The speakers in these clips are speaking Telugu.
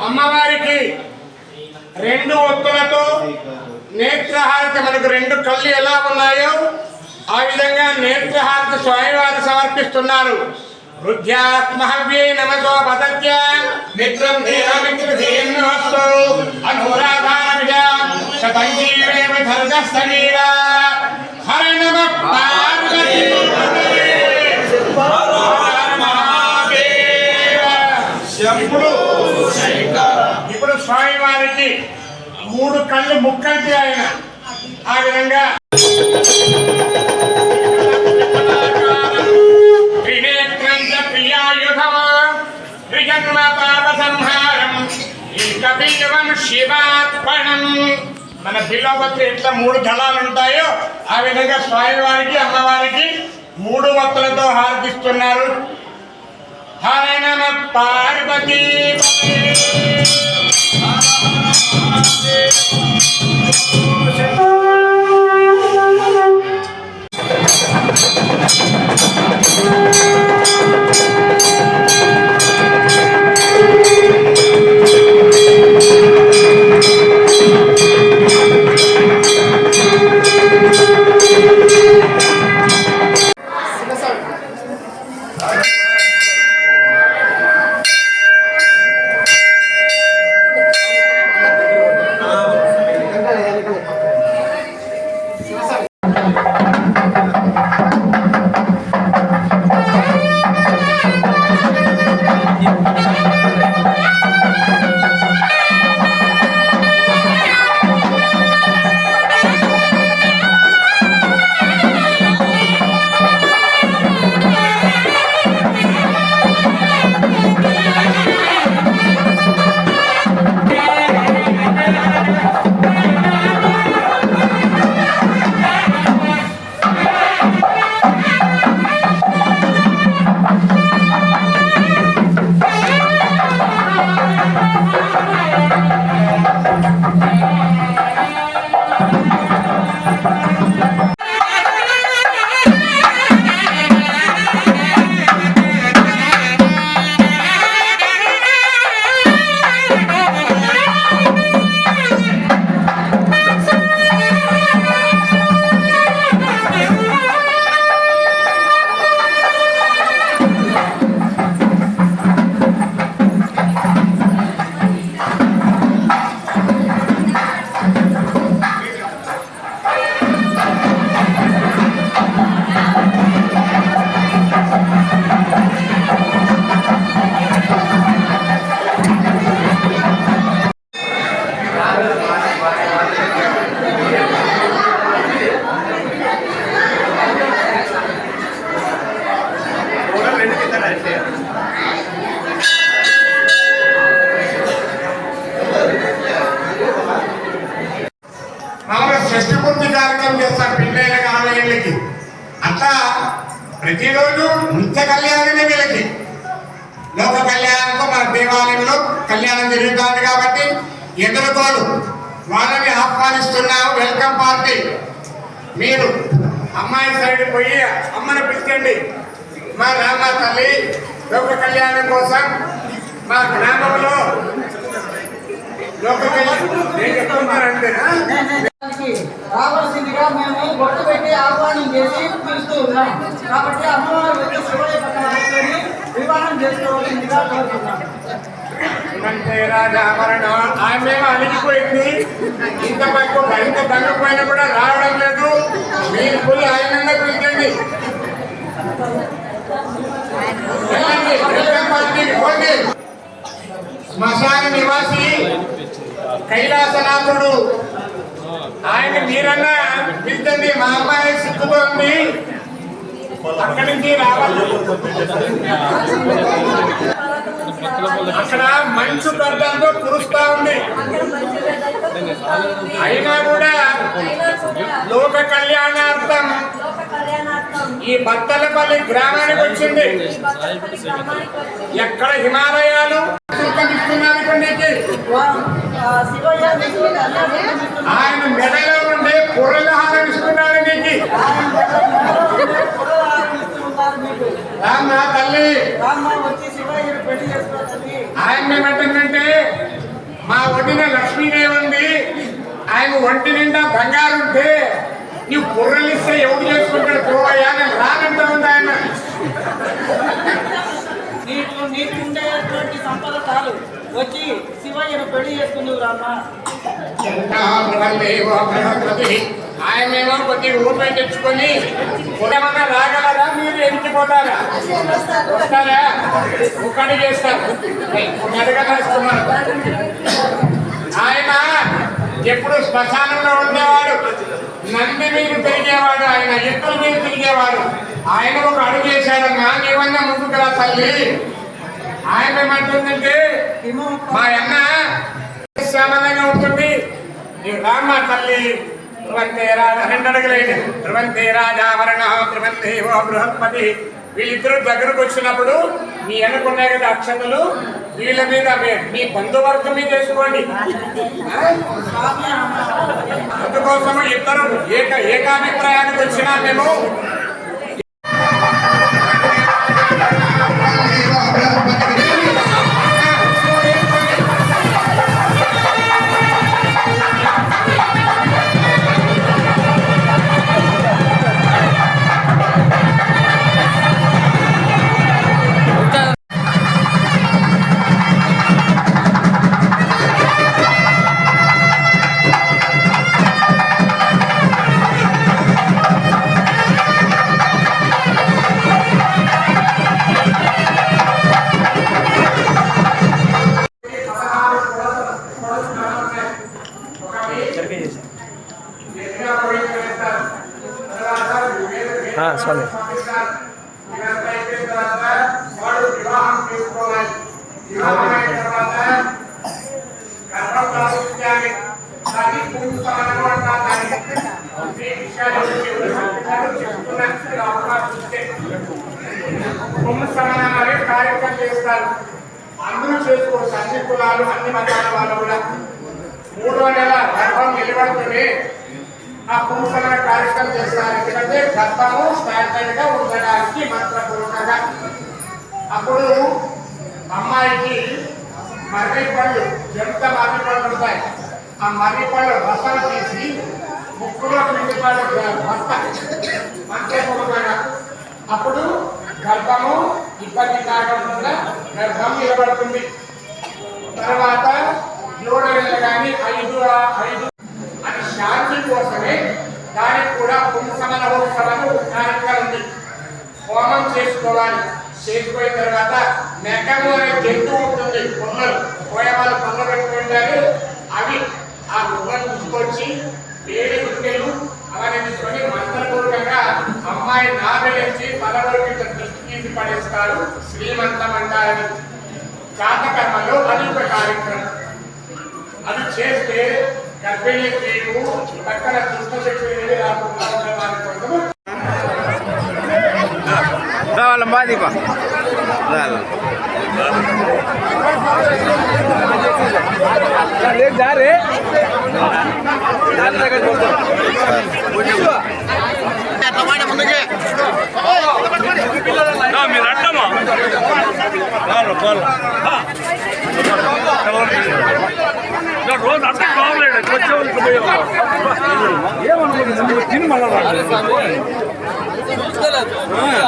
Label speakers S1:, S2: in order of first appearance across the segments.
S1: అమ్మవారికి రెండు ఒత్తులతో నేత్రహారతి, మనకు రెండు కళ్ళు ఎలా ఉన్నాయో ఆ విధంగా నేత్రహారతి స్వామివారు సమర్పిస్తున్నారు. రుద్యాత్మహవ్యే నమతో పదత్య మిత్రం దేహమిత్రధేన్నోస్తు అనురాధానవిజ శతంజీవేవ ధర్గస్తనీరా హర నమః పార్వతీ ఇప్పుడు స్వామివారికి మూడు కళ్ళు ముక్కంటి ఆయన ఆ విధంగా మన బిల్వపత్రి ఎట్లా మూడు దళాలు ఉంటాయో ఆ విధంగా స్వామివారికి అమ్మవారికి మూడు వత్తులతో హారతిస్తున్నారు. హర నమః పార్వతీ షష్ఠపూర్తి కార్యక్రమం చేస్తారు పిల్లలకి 60 ఏళ్ళకి. అట్లా ప్రతిరోజు నిత్య కళ్యాణమే వీళ్ళకి. లోక కళ్యాణంతో మన దేవాలయంలో కళ్యాణం జరుగుతుంది కాబట్టి ఎదుర్కోలు వాళ్ళని ఆహ్వానిస్తున్నాం. Welcome party. మీరు అమ్మాయి సైడ్ పోయి అమ్మని పిలిచండి. మా రామ తల్లి లోక కళ్యాణం కోసం మా గ్రామంలో లోక
S2: రావాల్సిందిగా మేము బొట్టు పెట్టి ఆహ్వానం చేసి పిలుస్తూ ఉన్నాం. కాబట్టి అమ్మవారు వచ్చి శివయ్య పక్కన కూర్చొని వివాహం చేసుకోవాల్సిందిగా కోరుతున్నాం.
S1: ఆమె అలిగిపోయింది. ఇంత తగ్గిపోయినా కూడా రావడం లేదు. మీరు ఫుల్ ఆనందంగా పిలిచండి. ఇవ్వండి. శ్మశాన నివాసి కైలాసనాథుడు ఆయన మీరన్నా పిలిచండి. మా అమ్మాయి సిగ్గుతోంది, అక్కడి నుంచి రావాలి. అక్కడ మంచు గడ్డలతో కురుస్తా ఉంది. అయినా కూడా లోక కళ్యాణార్థం ఈ బత్తలపల్లి గ్రామానికి వచ్చింది. ఎక్కడ హిమాలయాలు ఆయన మెడలో ఉండే పొరలు హారమిస్తున్నారు నీకు. రామ్మా తల్లి, ఆయన ఏమంటుందంటే మా ఒడిన లక్ష్మీదేవి ఉంది, ఆయన ఒంటి నిండా బంగారు ఉంటే నీవు బుర్రలు ఇస్తే ఎవడు చేసుకుంటాడు పోవయ్యా, నేను రానంటా ఉంది ఆయన.
S2: నీకుండేటువంటి సంపద చాలు, వచ్చి శివయ్యను పెళ్లి చేసుకుందువు రామ్మా.
S1: ఆయనేమో కొద్దిగా ఊపై తెచ్చుకొని ఏమన్నా రాగలరా, మీరు ఎంచిపోతారా? వస్తారా? ఒక్కడి చేస్తారు, అడగదలుచుకున్నారు. ఆయన ఎప్పుడు శ్మశానంలో ఉండేవాడు, నంది మీద తిరిగేవాడు, ఆయన ఎత్తుల మీద తిరిగేవాడు. ఆయన ఒక అడుగు చేశాడమ్మా, నీవన్నా ముందుకు రా తల్లి. ఆయన ఏమంటుందంటే మా అన్న శ్యామలంగా ఉంటుంది, నీవు రామ్మా తల్లి. ధ్రువంతే రాజా, 2 అడుగులేండి. ధ్రువంతే రాజావరణ ధ్రువందేవో బృహస్పతి. వీళ్ళిద్దరూ దగ్గరకు వచ్చినప్పుడు మీ అనుకున్నాయి కదా అక్షతలు, వీళ్ళ మీద మీ బంధువర్గం మీద చేసుకోండి. అందుకోసము ఇద్దరు ఏకాభిప్రాయానికి వచ్చినా మేము
S3: స్వామి
S1: కార్యక్రమం చేస్తారు. అందరూ చేసుకోవచ్చు, అన్ని కులాలు అన్ని మతాల వాళ్ళు కూడా. 3వ నెల గర్భం నిలబడుతుంది, ఆ పుంసమైన కార్యక్రమం చేస్తారు. ఎందుకంటే గర్భము స్టాండర్డ్ గా ఉండడానికి మంత్రపూర్వకంగా. అప్పుడు అమ్మాయికి మర్రి పళ్ళు, ఎంత మర్రి పళ్ళు ఉంటాయి, ఆ మర్రి పళ్ళు రసం తీసి ముక్కులో పిండిపళ్ళు మంత్రపూర్వకంగా. అప్పుడు గర్భము ఇబ్బంది కాకుండా గర్భం నిలబడుతుంది. తర్వాత 7 నెలలు కానీ 5 అది శాంతి కోసమే. దానికి కూడా పుంసమనోత్సవము కార్యక్రమం ఉంది. హోమం చేసుకోవాలి. చేసిపోయిన తర్వాత నెక్కము అనే జంతువు ఉంటుంది, కొమ్మలు కోయవాళ్ళు కొమ్మలు పెట్టుకుంటారు. అవి ఆ గుమ్మలు తీసుకొచ్చి వేడి గుడ్డలు అవన్నీ తీసుకొని మంత్రపూర్వకంగా అమ్మాయి నాగలించి పదవరికి తీసి పడేస్తారు. శ్రీమంతం అంటారని జాతకర్మలో అది ఒక కార్యక్రమం. అది చేస్తే గర్భిణీ స్త్రీలు పక్కన దుష్ట శక్తి రాకుండా ఉండడానికి కోసము
S3: బాధీపా रे మీరు అడ్డమా రోజు అర్థం కావలేదు ఏమనుకుంటుంది తిని మళ్ళా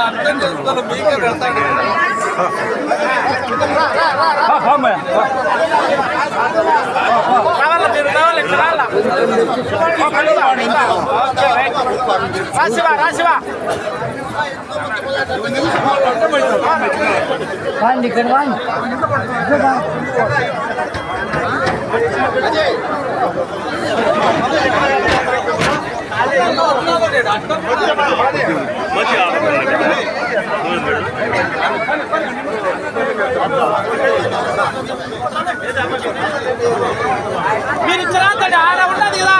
S3: అర్థం చేసుకోవాలి మీకే పెడతాడు రావాలా మీరు రావాలి
S4: మీరు ఇచ్చిన ఆడ ఉన్నది కదా